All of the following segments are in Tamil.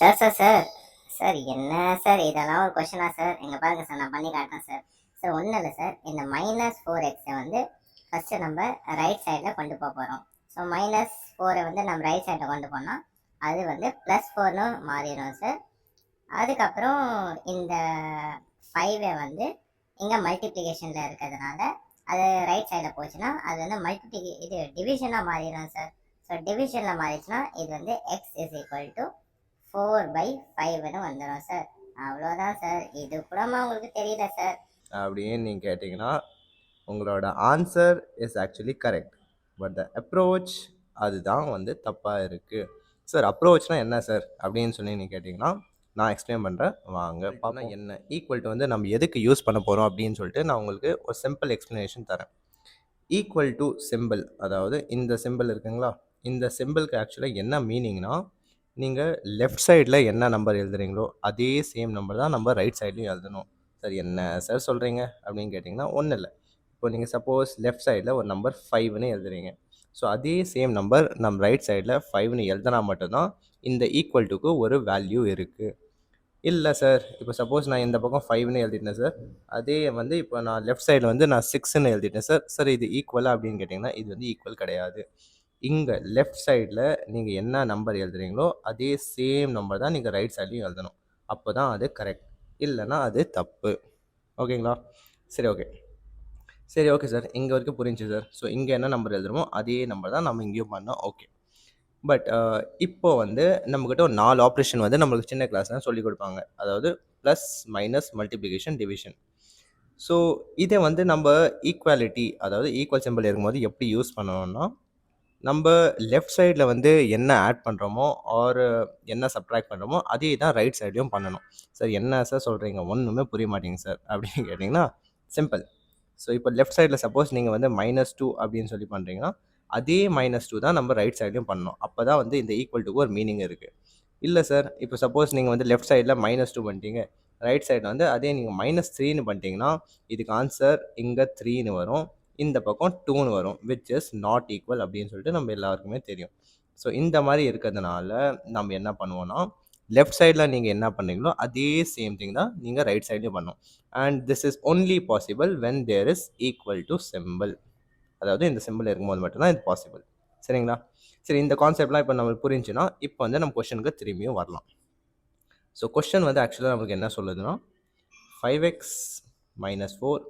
சார் சார் என்ன சார் இதெல்லாம் ஒரு கொஷனா சார்? இங்கே பாருங்க சார், நான் பண்ணி காட்டுறேன் சார். சார் ஒன்றும் இல்லை சார், இந்த -4x வந்து ஃபஸ்ட்டு நம்ம ரைட் சைடில் கொண்டு போக போகிறோம். ஸோ -4 வந்து நம்ம ரைட் சைடில் கொண்டு போனால் அது வந்து +4ன்னு மாறிடும் சார். அதுக்கப்புறம் இந்த 5 வந்து இங்கே மல்டிப்ளிகேஷனில் இருக்கிறதுனால அது ரைட் சைடில் போச்சுன்னா அது வந்து டிவிஷனாக மாறிடும் சார். ஸோ டிவிஷனில் மாறிடுச்சுன்னா இது வந்து x = 4/5ன்னு வந்துடும் சார். அவ்வளோதான் சார். இது கூடமா உங்களுக்கு தெரியல சார் அப்படின்னு நீங்கள் கேட்டிங்கன்னா உங்களோட answer is actually correct. But the approach அதுதான் வந்து தப்பாக இருக்குது. சார் அப்ரோச்னால் என்ன சார் அப்படின்னு சொல்லி நீங்கள் கேட்டிங்கன்னா நான் எக்ஸ்பிளைன் பண்ணுறேன் வாங்க பார்ப்போம். என்ன ஈக்குவல் டு வந்து நம்ம எதுக்கு யூஸ் பண்ண போகிறோம் அப்படின்னு சொல்லிட்டு நான் உங்களுக்கு ஒரு சிம்பிள் எக்ஸ்ப்ளனேஷன் தரேன். ஈக்குவல் டு சிம்பிள், அதாவது இந்த சிம்பிள் இருக்குங்களா, இந்த சிம்பிளுக்கு ஆக்சுவலாக என்ன மீனிங்னா நீங்கள் லெஃப்ட் சைடில் என்ன நம்பர் எழுதுறீங்களோ அதே சேம் நம்பர் தான் நம்ம ரைட் சைட்லையும் எழுதணும். சார் என்ன சார் சொல்கிறீங்க அப்படின்னு கேட்டிங்கன்னா ஒன்றும் இல்லை. இப்போ நீங்கள் சப்போஸ் லெஃப்ட் சைடில் ஒரு நம்பர் 5ன்னு எழுதுறீங்க. ஸோ அதே சேம் நம்பர் நம்ம ரைட் சைடில் 5ன்னு எழுதினா மட்டும்தான் இந்த ஈக்குவல் டுக்கு ஒரு வேல்யூ இருக்குது. இல்லை சார், இப்போ சப்போஸ் நான் இந்த பக்கம் 5ன்னு எழுதிட்டேன் சார், அதே வந்து இப்போ நான் லெஃப்ட் சைடில் வந்து நான் 6ன்னு எழுதிட்டேன் சார். சார் இது ஈக்குவலாக அப்படின்னு கேட்டிங்கன்னா இது வந்து ஈக்குவல் கிடையாது. இங்கே லெஃப்ட் சைடில் நீங்கள் என்ன நம்பர் எழுதுறீங்களோ அதே சேம் நம்பர் தான் நீங்கள் ரைட் சைட்லையும் எழுதணும். அப்போ தான் அது கரெக்ட், இல்லைன்னா அது தப்பு. ஓகேங்களா? சரி ஓகே சார், இங்கே வரைக்கும் புரிஞ்சு சார். ஸோ இங்கே என்ன நம்பர் எழுதுறோமோ அதே நம்பர் தான் நம்ம இங்கேயும் பண்ணோம். ஓகே. பட் இப்போது வந்து நம்மக்கிட்ட ஒரு 4 ஆப்ரேஷன் வந்து நம்மளுக்கு சின்ன கிளாஸ்லாம் சொல்லிக் கொடுப்பாங்க. அதாவது plus, minus, multiplication, division. So இதை வந்து நம்ம ஈக்குவாலிட்டி, அதாவது ஈக்குவல் சிம்பிள் இருக்கும்போது எப்படி யூஸ் பண்ணணும்னா, நம்ம லெஃப்ட் சைடில் வந்து என்ன ஆட் பண்ணுறோமோ ஆர் என்ன சப்ட்ராக்ட் பண்ணுறோமோ அதே தான் ரைட் சைட்லையும் பண்ணணும். சார் என்ன சார் சொல்கிறீங்க, ஒன்றுமே புரிய மாட்டேங்க சார் அப்படின்னு கேட்டிங்கன்னா சிம்பிள். ஸோ இப்போ லெஃப்ட் சைடில் சப்போஸ் நீங்கள் வந்து -2 அப்படின்னு சொல்லி பண்ணுறீங்கன்னா அதே -2 தான் நம்ம ரைட் சைட்லையும் பண்ணணும். அப்போ தான் வந்து இந்த ஈக்குவல் டுக்கு ஒரு மீனிங் இருக்குது. இல்லை சார், இப்போ சப்போஸ் நீங்கள் வந்து லெஃப்ட் சைடில் -2 பண்ணிட்டீங்க, ரைட் சைடில் வந்து அதே நீங்கள் -3ன்னு பண்ணிட்டீங்கன்னா இதுக்கு ஆன்சர் இங்கே 3ன்னு வரும், இந்த பக்கம் 2ன்னு வரும், விச் இஸ் நாட் ஈக்குவல் அப்படின்னு சொல்லிட்டு நம்ம எல்லாருக்குமே தெரியும். ஸோ இந்த மாதிரி இருக்கிறதுனால நம்ம என்ன பண்ணுவோம்னா, லெஃப்ட் சைடில் நீங்கள் என்ன பண்ணீங்களோ அதே சேம் திங் தான் நீங்கள் ரைட் சைட்லையும் பண்ணணும். And this is only possible when there is equal to simple. அதாவது இந்த சிம்பிள் இருக்கும்போது மட்டும்தான் இது பாசிபிள். சரிங்களா? சரி, இந்த கான்செப்ட்லாம் இப்போ நம்மளுக்கு புரிஞ்சுன்னா இப்போ வந்து நம்ம கொஷனுக்கு திரும்பியும் வரலாம். ஸோ கொஷன் வந்து ஆக்சுவலாக நம்மளுக்கு என்ன சொல்லுதுன்னா 5x - 4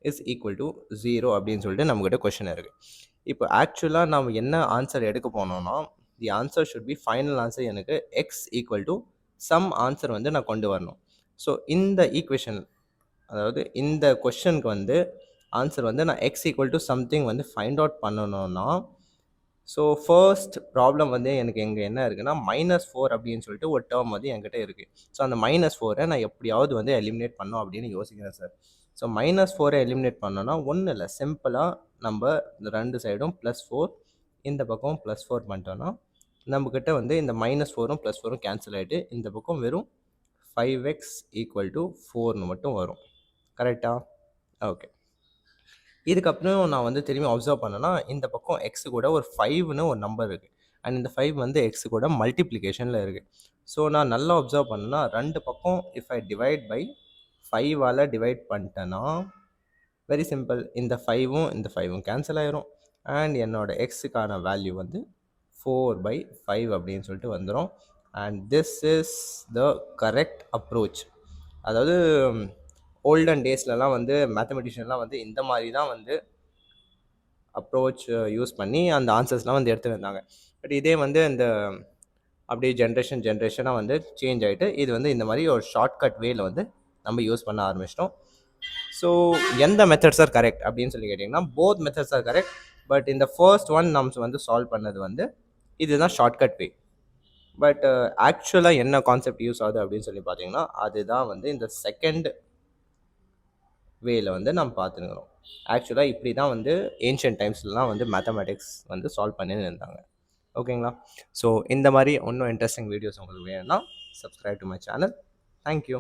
இஸ் ஈக்குவல் டு 0 அப்படின்னு சொல்லிட்டு நம்மக்கிட்ட கொஷன் இருக்குது. இப்போ ஆக்சுவலாக நம்ம என்ன ஆன்சர் எடுக்க போனோம்னா the answer should be final answer. எனக்கு x equal to some answer வந்து நான் கொண்டு வரணும். ஸோ இந்த ஈக்குவேஷன், அதாவது இந்த கொஷனுக்கு வந்து ஆன்சர் வந்து நான் x ஈக்குவல் டு சம்திங் வந்து ஃபைண்ட் அவுட் பண்ணணும்னா, ஸோ ஃபர்ஸ்ட் ப்ராப்ளம் வந்து எனக்கு எங்கே என்ன இருக்குன்னா -4 அப்படின்னு சொல்லிட்டு ஒரு டேர்ம் வந்து என்கிட்ட இருக்குது. ஸோ அந்த -4 நான் எப்படியாவது வந்து எலிமினேட் பண்ணோம் அப்படின்னு யோசிக்கிறேன் சார். ஸோ -4 எலிமினேட் பண்ணோன்னா ஒன்றும் இல்லை, சிம்பிளாக நம்ம இந்த ரெண்டு சைடும் +4, இந்த பக்கம் +4 பண்ணிட்டோன்னா நம்மக்கிட்ட வந்து இந்த -4ம் +4ம் கேன்சல் ஆகிட்டு இந்த பக்கம் வெறும் 5x = 4ன்னு மட்டும் வரும். கரெக்டாக? ஓகே. இதுக்கப்புறம் நான் வந்து திரும்பி அப்சர்வ் பண்ணேன்னா இந்த பக்கம் எக்ஸ் கூட ஒரு 5ன்னு ஒரு நம்பர் இருக்குது. அண்ட் இந்த 5 வந்து எக்ஸ் கூட மல்டிப்ளிகேஷனில் இருக்குது. ஸோ நான் நல்லா அப்சர்வ் பண்ணேன்னா ரெண்டு பக்கம் இஃப் ஐ டிவைட் பை 5ஆல் டிவைட் பண்ணிட்டேன்னா வெரி சிம்பிள், இந்த 5ம் இந்த 5ம் கேன்சல் ஆயிரும். அண்ட் என்னோட எக்ஸுக்கான வேல்யூ வந்து 4/5 அப்படின்னு சொல்லிட்டு வந்துடும். And this is the correct approach. அதாவது ஓல்டன் டேஸ்லலாம் வந்து மேத்தமெட்டிஷியன்லாம் வந்து இந்த மாதிரி தான் வந்து அப்ரோச் யூஸ் பண்ணி அந்த ஆன்சர்ஸ்லாம் வந்து எடுத்துகிட்டு இருந்தாங்க. பட் இதே வந்து இந்த அப்படியே ஜென்ரேஷனாக வந்து சேஞ்ச் ஆகிட்டு இது வந்து இந்த மாதிரி ஒரு ஷார்ட்கட் வேல வந்து நம்ம யூஸ் பண்ண ஆரம்பிச்சிட்டோம். ஸோ எந்த மெத்தட்ஸ் ஆர் கரெக்ட் அப்படின்னு சொல்லி கேட்டிங்கன்னா both methods are correct. But இந்த ஃபர்ஸ்ட் ஒன் நம்ம வந்து சால்வ் பண்ணது வந்து இதுதான் ஷார்ட்கட் வே. பட் ஆக்சுவலாக என்ன கான்செப்ட் யூஸ் ஆகுது அப்படின்னு சொல்லி பார்த்தீங்கன்னா அதுதான் வந்து இந்த செகண்ட் வேல வந்து நம்ம பார்த்துருக்கிறோம். ஆக்சுவலாக இப்படி தான் வந்து ஏன்ஷியன்ட் டைம்ஸ்லாம் வந்து மேத்தமெட்டிக்ஸ் வந்து சால்வ் பண்ணின்னு இருந்தாங்க. ஓகேங்களா? ஸோ இந்த மாதிரி இன்னும் இன்ட்ரெஸ்டிங் வீடியோஸ் உங்களுக்கு வேணும்னா subscribe to my channel. Thank you.